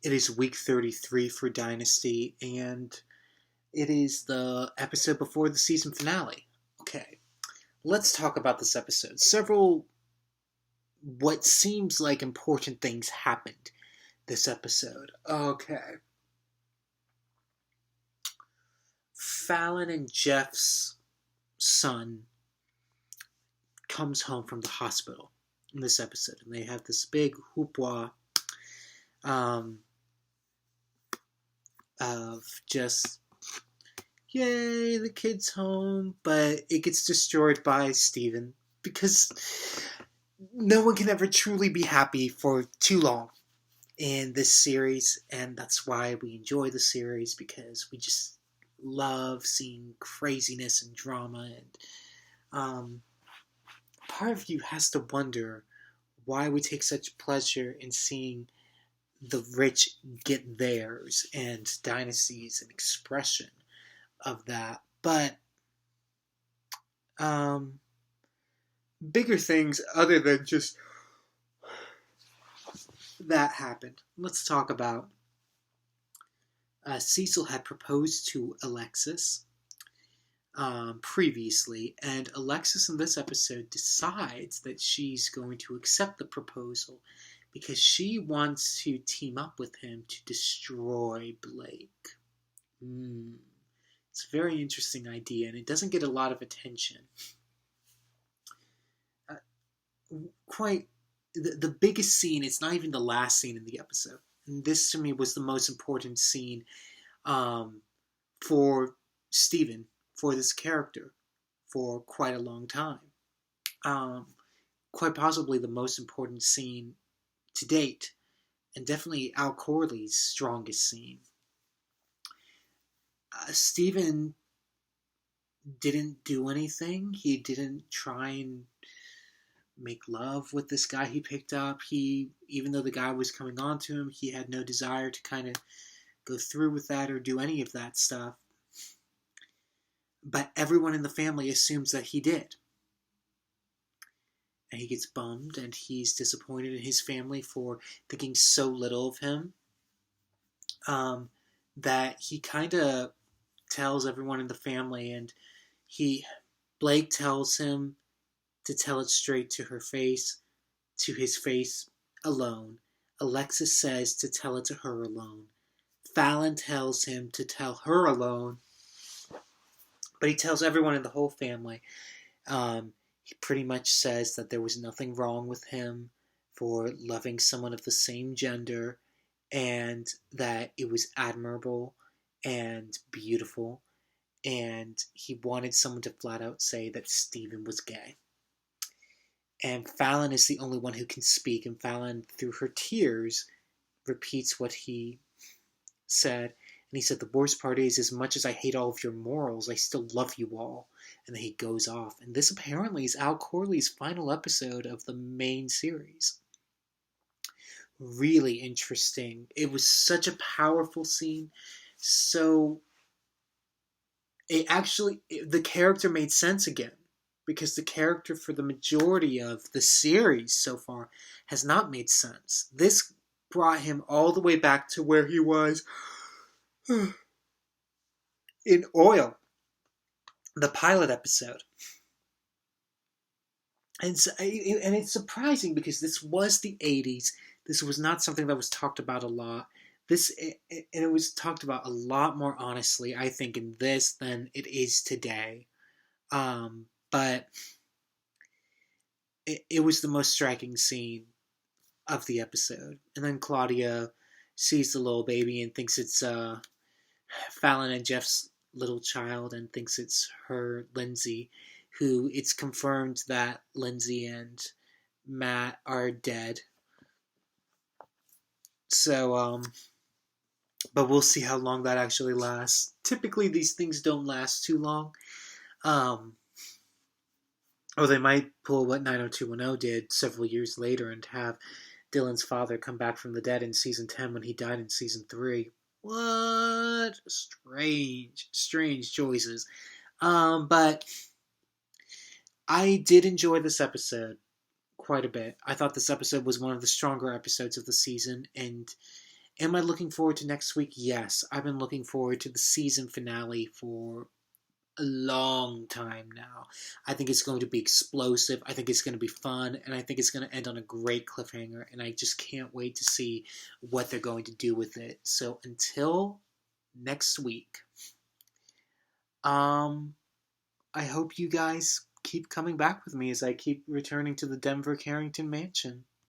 It is week 33 for Dynasty, and it is the episode before the season finale. Okay, let's talk about this episode. Several what seems like important things happened this episode. Okay. Fallon and Jeff's son comes home from the hospital in this episode, and they have this big hoopla of just, yay, the kid's home, but it gets destroyed by Steven because no one can ever truly be happy for too long in this series, and that's why we enjoy the series, because we just love seeing craziness and drama, and part of you has to wonder why we take such pleasure in seeing the rich get theirs, and Dynasty is an expression of that. But bigger things other than just that happened. Let's talk about Cecil had proposed to Alexis previously, and Alexis in this episode decides that she's going to accept the proposal because she wants to team up with him to destroy Blake. It's a very interesting idea, and it doesn't get a lot of attention. The biggest scene, it's not even the last scene in the episode. And this, to me, was the most important scene for Steven, for this character, for quite a long time. Quite possibly the most important scene to date, and definitely Al Corley's strongest scene. Steven didn't do anything. He didn't try and make love with this guy he picked up. Even though the guy was coming on to him, he had no desire to kind of go through with that or do any of that stuff. But everyone in the family assumes that he did. And he gets bummed, and he's disappointed in his family for thinking so little of him, that he kind of tells everyone in the family, and Blake tells him to tell it straight to his face alone. Alexis says to tell it to her alone. Fallon tells him to tell her alone. But he tells everyone in the whole family. He pretty much says that there was nothing wrong with him for loving someone of the same gender, and that it was admirable and beautiful, and he wanted someone to flat out say that Steven was gay. And Fallon is the only one who can speak, and Fallon, through her tears, repeats what he said. And he said, the worst part is, as much as I hate all of your morals, I still love you all. And then he goes off. And this apparently is Al Corley's final episode of the main series. Really interesting. It was such a powerful scene. So, the character made sense again. Because the character for the majority of the series so far has not made sense. This brought him all the way back to where he was in Oil, the pilot episode. And it's surprising because this was the 80s. This was not something that was talked about a lot. And it was talked about a lot more honestly, I think, in this than it is today. But it was the most striking scene of the episode. And then Claudia sees the little baby and thinks it's Fallon and Jeff's little child, and thinks it's her, Lindsay, who it's confirmed that Lindsay and Matt are dead. So, but we'll see how long that actually lasts. Typically, these things don't last too long. Or they might pull what 90210 did several years later and have Dylan's father come back from the dead in season 10 when he died in season 3. What? Strange choices. But I did enjoy this episode quite a bit. I thought this episode was one of the stronger episodes of the season, and Am I looking forward to next week? Yes. I've been looking forward to the season finale for a long time now. I think it's going to be explosive. I think it's going to be fun. And I think it's going to end on a great cliffhanger. And I just can't wait to see what they're going to do with it. So until next week, I hope you guys keep coming back with me as I keep returning to the Denver Carrington mansion.